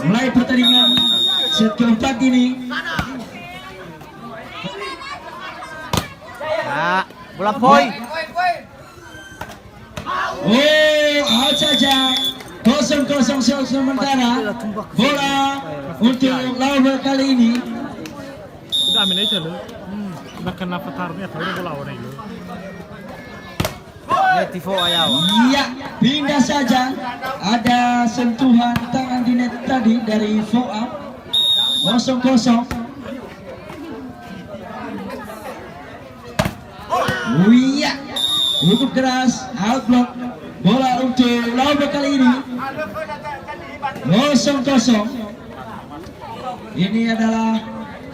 mulai pertandingan set keempat ini. Nah, bola poin. Out saja. 0-0 sementara. Bola untuk lawan kali ini. Udah amin aja loh. Bahkan avatarnya tahu bola orang itu. Tifo ayaw. Iya, pindah saja. Ada sentuhan tangan di net tadi dari Foa. 0-0. Iya, cukup keras. Out block. Bola untuk lawan kali ini. 0-0. Ini adalah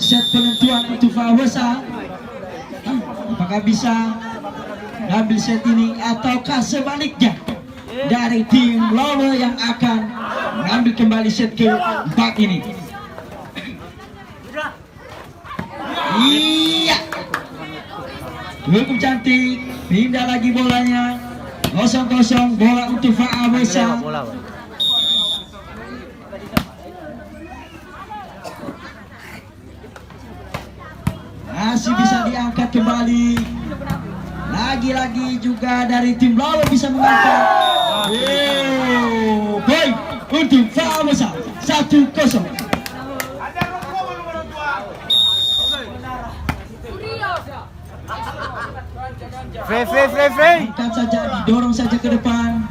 set penentuan untuk Fawasa. Apakah bisa ambil set ini ataukah sebaliknya dari tim lawan yang akan mengambil kembali set keempat ini. Iya, cukup cantik. Pindah lagi bolanya. 0-0 bola untuk Fawasa. Masih bisa diangkat kembali. Lagi-lagi juga dari tim lawan bisa mengangkat. Poin untuk Fawasa. 1-0. Free. Angkat saja, didorong saja ke depan.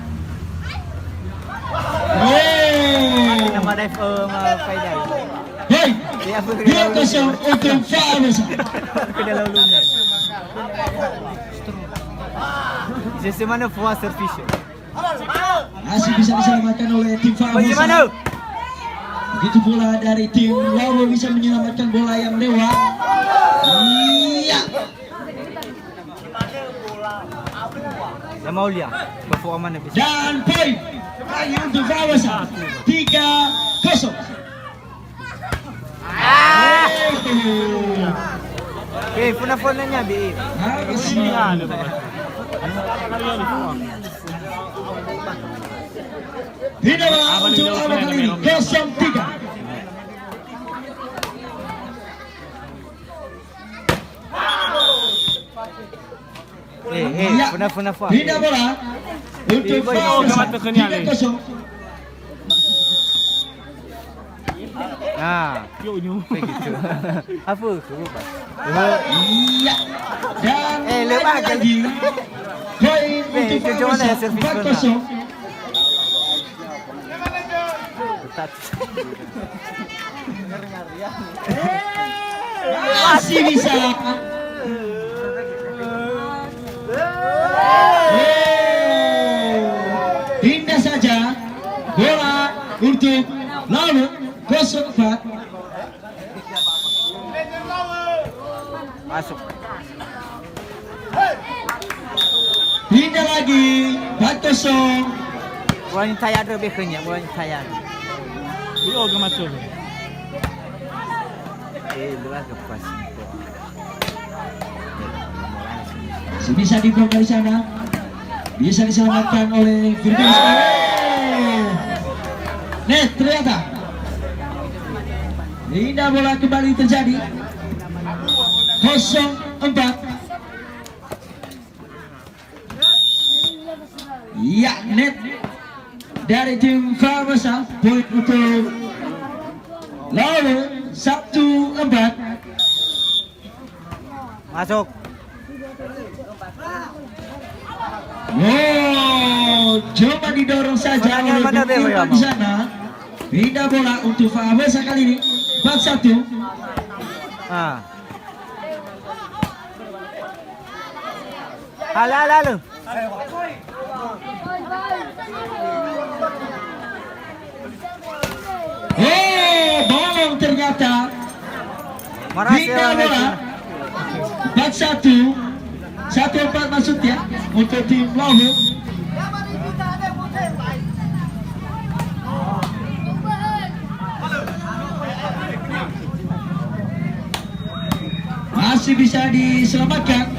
Nama dive faedah. Poin 2-0 untuk Fawasa. Kena lalunya. Sisi mana Fuan Surfisher? Masih bisa diselamatkan oleh tim Fawasa. Bagaimana? Begitu pula dari tim lawan bisa menyelamatkan bola yang lewat. Iya. Yang mau lihat performa mana bisa. Dan poin lagi untuk Fawasa. 3-0. Okay, phone-nya bi. Tidak untuk lawan kali ini 0-3. Phone. Pindah bola untuk Fawasa. 3-0. Nah, Yuk nyu. begitu. Apa? Lupa. Iya. Dan lepas lagi poin untuk macam mana ya Fawasa. servis 4-0. Masih bisa. Pindah saja bola untuk lawan 04. Masuk. Pindah lagi 4-0. Bukan saya ada bekenya, bukan saya. Yuk ke macam. Luar ke pas. Masih bisa diblok dari sana. Bisa diselamatkan oleh Firdaus. Net ternyata. Indah bola kembali terjadi. 0-4. Ya, net dari tim Fawasa. Poin untuk lawan 1-4. Masuk. Coba didorong saja oleh pemain di sana. Pindah bola untuk Fawasa kali ini. 4-1. Halo. Bolong ternyata. Marah Pindah bola. 4-1. 1-4 maksudnya untuk tim lawan. Masih bisa diselamatkan.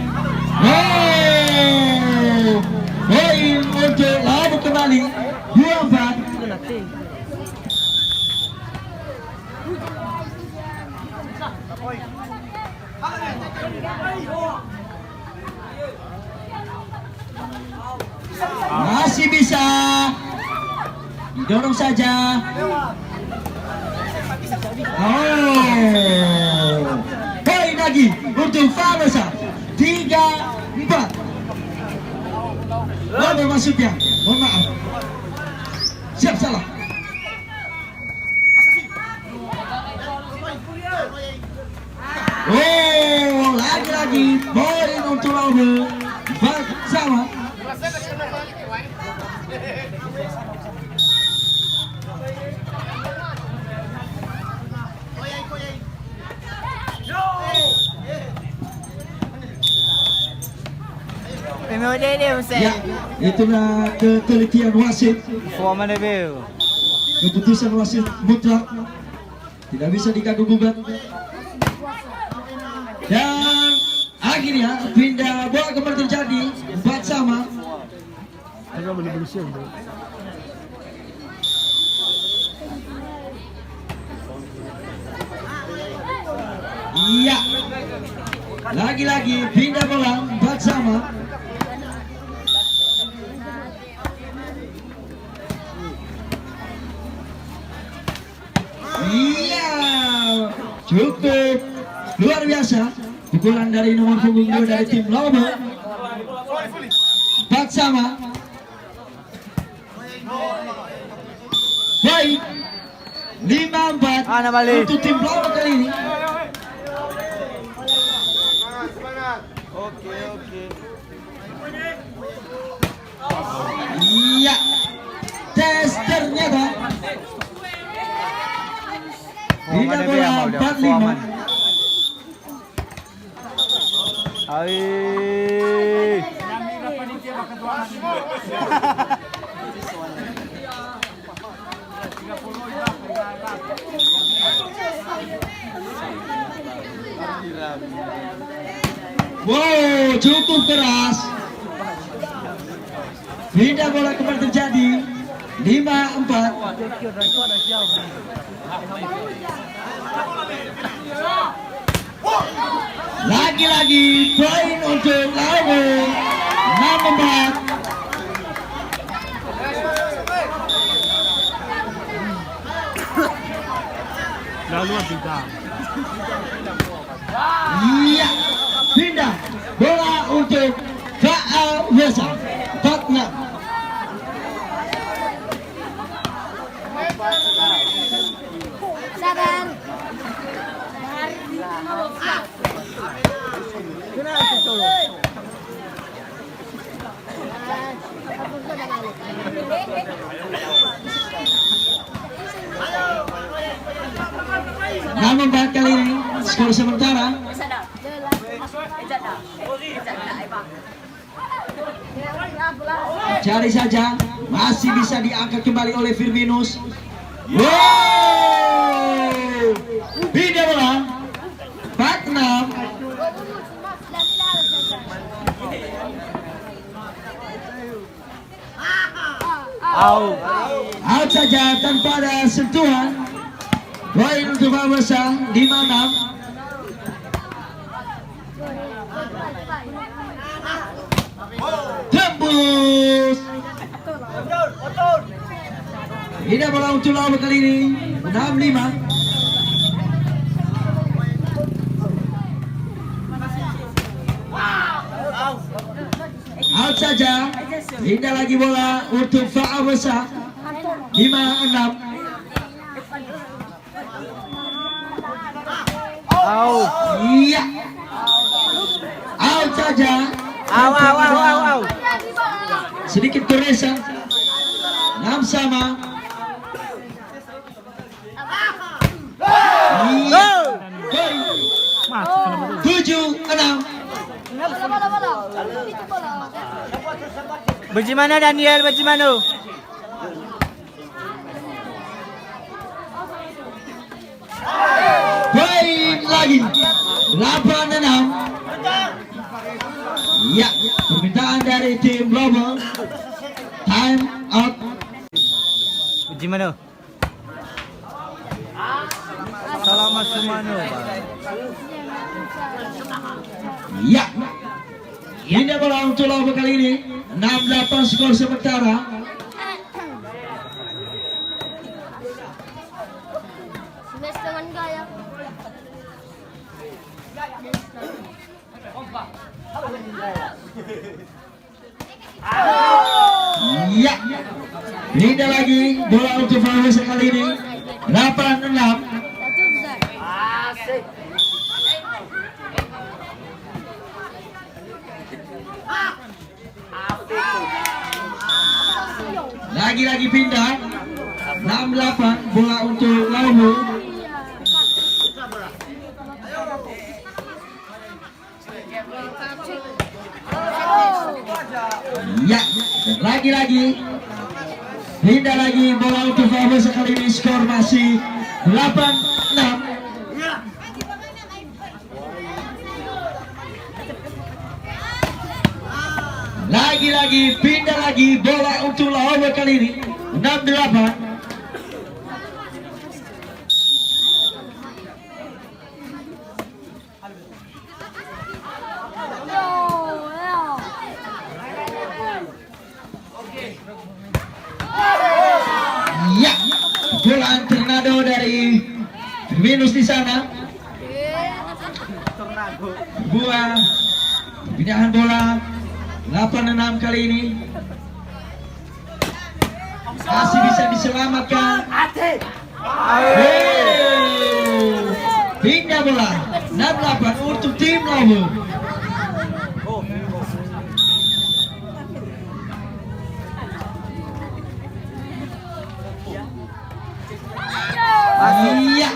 Poin untuk lawan kembali 2-4. Masih bisa didorong saja. Oh, poin lagi untuk Famosa. 3-4. Lalu maksudnya, mohon maaf. Siap salah. Oh, lagi-lagi poin untuk Lalu sama. Ya, itulah ketelitian wasit. Performa dia Bill. Keputusan wasit mutlak tidak bisa diganggu-gugat. Dan akhirnya pindah bola kembali terjadi 4 sama. Agak boleh siang bro. Iya. Lagi-lagi pindah bola 4 sama. Iya, cukup luar biasa pukulan dari nomor punggung 2 dari tim Lobo. 4 sama. Baik, 5-4 untuk tim Lobo kali ini. Iya, tes ternyata tidak bola 45. Hai. Wow, cukup keras. Pindah bola kembali terjadi 5-4. Lagi-lagi poin untuk Lawu 6-4. Lalu tidak. Iya, pindah bola untuk Famosa 4-6. Sabar. Namun kali ini skor sementara cari saja, masih bisa diangkat kembali oleh Firminus. Wow, pindah bola 4-6. Out saja tanpa ada sentuhan. Poin untuk Famosa 5-6. Tembus. Tidak bola untuk Lawu kali ini 6-5. Out saja. Tidak lagi bola untuk Famosa 5-6. Iya. Out saja. Sedikit goresan. 6 sama. Iya. 7-6. Bagaimana Daniel? Bagaimana? Poin lagi 8-6. Ya, permintaan dari tim Lobo. Time out. Bagaimana? Assalamualaikum. Mas Sumano. Ya. Ini bola untuk lawan kali ini. 6-8 skor sementara. Semesteran gaya. Ya. Ini lagi bola untuk Fawaz kali ini. 8-6. Lagi-lagi pindah. 6-8 bola untuk Laumu. Ya, lagi-lagi pindah lagi bola untuk Fawaz kali ini, skor masih 8-6. Lagi-lagi pindah lagi bola untuk Lahore kali ini 6-8. Ya, bola tornado dari minus di sana. Buah pindahan bola 8-6 kali ini masih bisa diselamatkan. Pindah bola 6-8 untuk tim Lahore. Iya,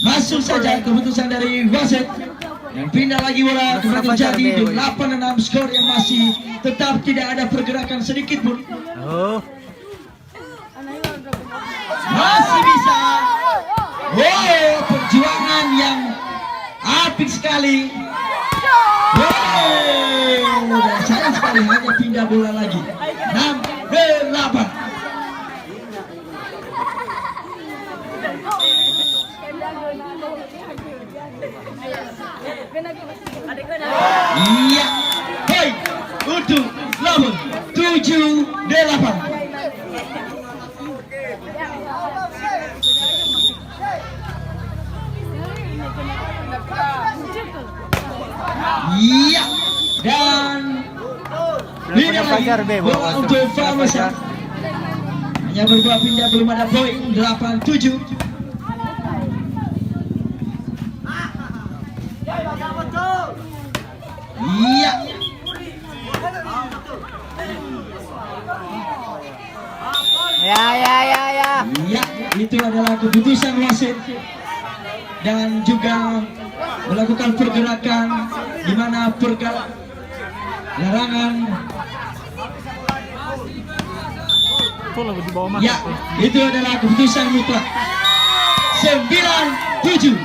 masuk saja keputusan dari wasit. Dan pindah lagi bola kembali terjadi 8-6 skor yang masih tetap tidak ada pergerakan sedikit pun. Oh. Masih bisa. Wow, perjuangan yang apik sekali. Wow, dan sayang sekali hanya pindah bola lagi. 6-8. Iya, hei, untuk Lahore 7-8. Iya, dan pindah lagi bola untuk Fawaz. Hanya berbuah pindah, belum ada poin. 8-7. Iya. Ya. Iya, itu adalah keputusan wasit dan juga melakukan pergerakan di mana larangan. Itu lebih di bawah Ya, itu adalah keputusan mutlak. 9-7.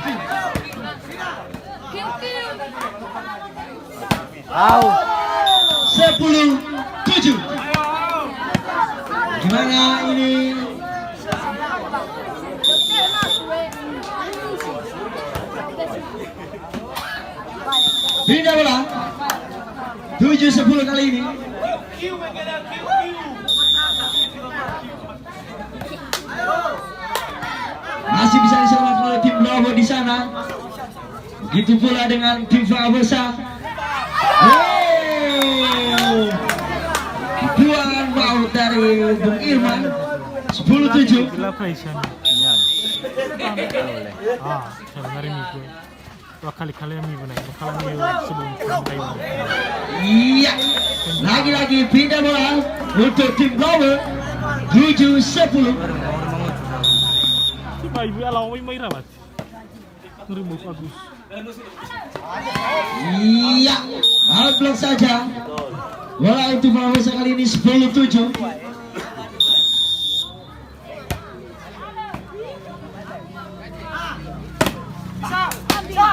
Au. 10-7. Gimana ini? Pindah bola 7-10 kali ini. Masih bisa diselamatkan oleh tim Lahore di sana. Begitu pula dengan tim Fawaz. Buang maut dari Bung Irman. 10-7. Berapa isinya? Yan. Saya hari Minggu. Dua kali yang Minggu naik. Dua kali sebelum sampai. Iya. Lagi-lagi pindah bola untuk tim Lahore. 7-10. Si Ibu Alawai may rawat. Nuribu Agus. Iya. Out block saja. Bola untuk Fawaz kali ini 10-7.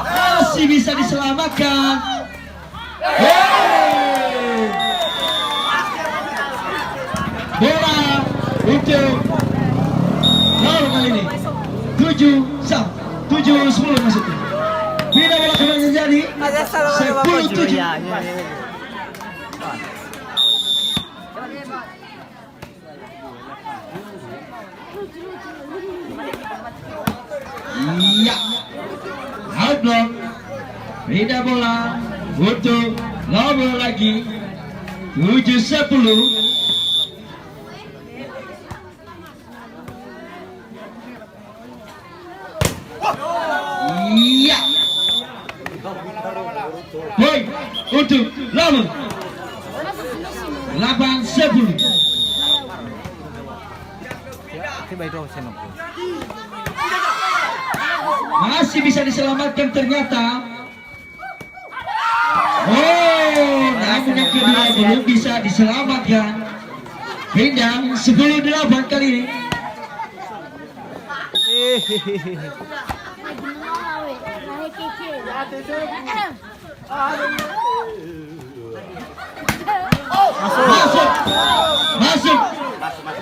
Masih bisa diselamatkan. Bola untuk Lahore kali ini 7-7. 7-10 maksudnya. Pindah bola kembali menjadi Ada salah mana Bapak 10-7. Ya. Iya. Out block. Pindah bola untuk Lobo lagi. 7-10. Iya. Poin untuk Lobo. 8-10. Tiba itu senok. Masih bisa diselamatkan ternyata. Oh, namun yang kedua belum bisa diselamatkan. Pindah 10-8 kali ini. Masuk. Masuk.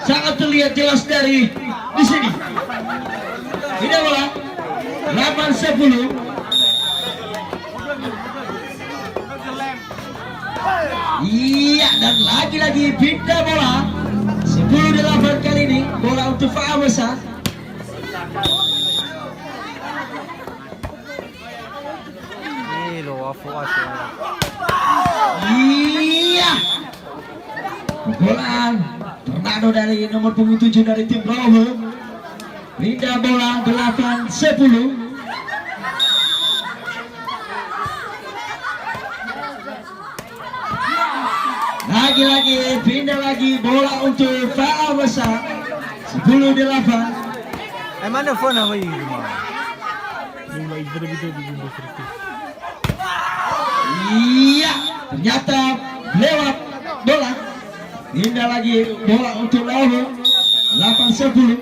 Sangat terlihat jelas dari di sini. Pindah bola. 8-10. Iya, dan lagi-lagi pindah bola. 10-8 kali ini. Bola untuk Faamasa. Lo afuas. Iya. Bola Tornado dari nomor punggung 7 dari tim Bravo. Pindah bola 8-10. Lagi-lagi pindah lagi bola untuk Faamasa. 10-8. Mana phone apa ini? Jumlah itu lebih dari jumlah servis. Iya, ternyata lewat bola. Pindah lagi bola untuk Bravo. 8-10.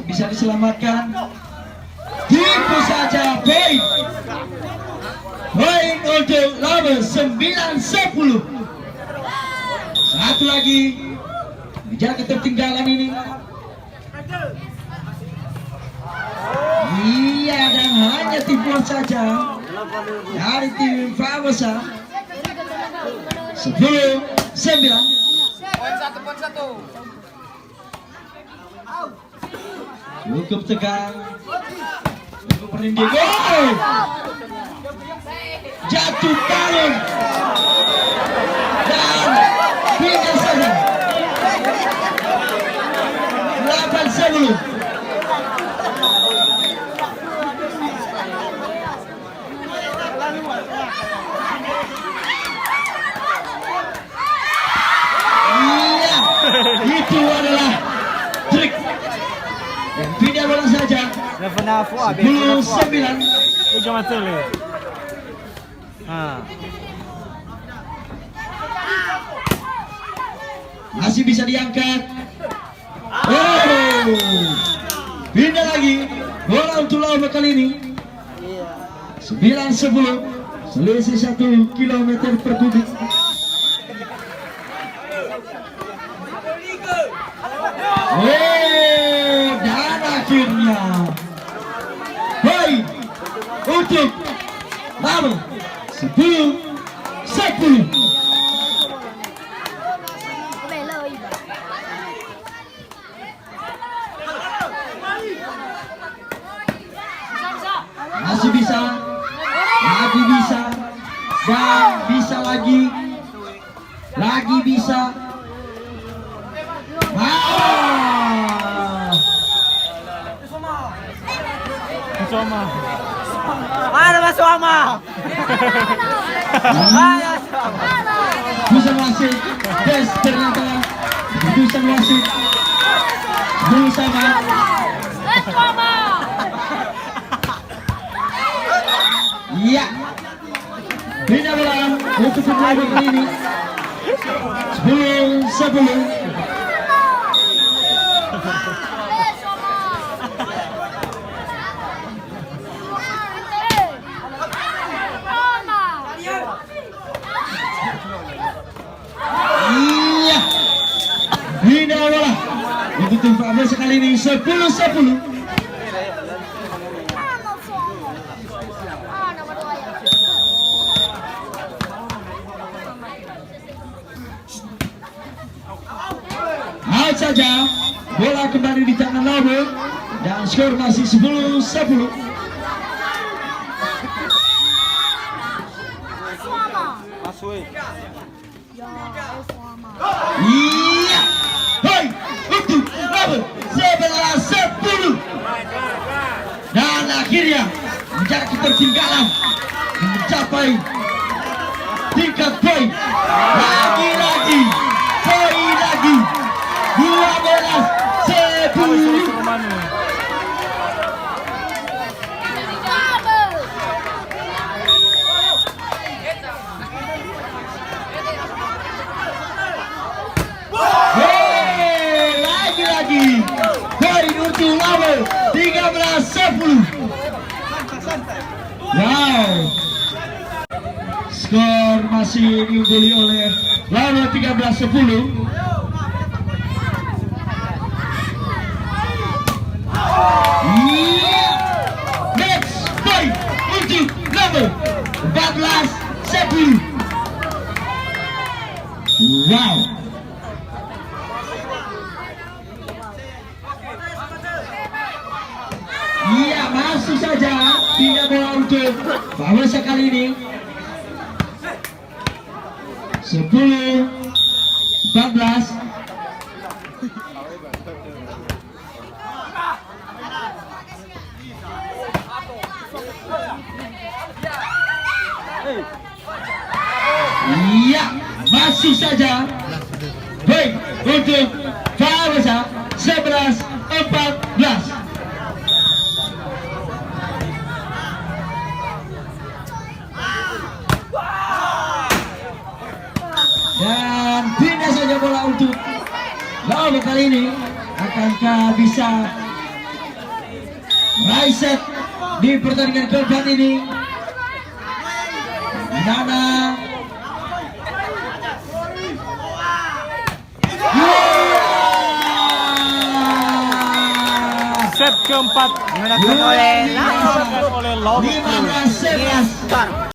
Bisa diselamatkan. Tipu saja poin. Poin untuk Bravo 9-10. Satu lagi menjaga ketertinggalan ini. Iya, dan hanya tipuan saja dari tim Faamasa. 10-9. Cukup tegang. Cukup merinding. Oh! Jatuh balon. Dan pindah saja. 8-10. Iya, itu adalah trik. Dan pindah bola saja. Na FNAF abi. 10-9. Ikaw matuli. Masih bisa diangkat. Oh, pindah lagi. Bola untuk Lobo kali ini. 9-10. Selisih 1 kilometer per kubik. Oh, dan akhirnya poin untuk Lobo. 10-10. Masih bisa, lagi bisa, dan bisa lagi bisa. Sama. Mana Maswama? Keputusan wasit, tes ternyata keputusan wasit bersama. Iya, pindah bola untuk kedua kali ini. 10-10. Iya, pindah bola Untuk tim Fabel sekali ini 10-10. Nomor 2 ya. Out saja, bola kembali di tangan Lobo dan skor masih 10-10. Iya, hoi, untuk Lobo 11-10 dan akhirnya menjaga ketertinggalan mencapai tingkat poin lagi-lagi, poin lagi 12-10. Romano. Lagi-lagi poin untuk Lobo 13-10. Wow, skor masih diungguli oleh Lobo 13-10. Next point untuk Lobo 14-10. Wow. Iya, masuk saja pindah bola untuk Fabel sekali ini 10-14. Iya, masuk saja. Baik, untuk Fabel 11-14. Dan pindah saja bola untuk Lobo kali ini. Akankah bisa meraih set di pertandingan keempat ini? Nana. Set keempat Menangkan oleh dimenangkan oleh Lobo. 15-11.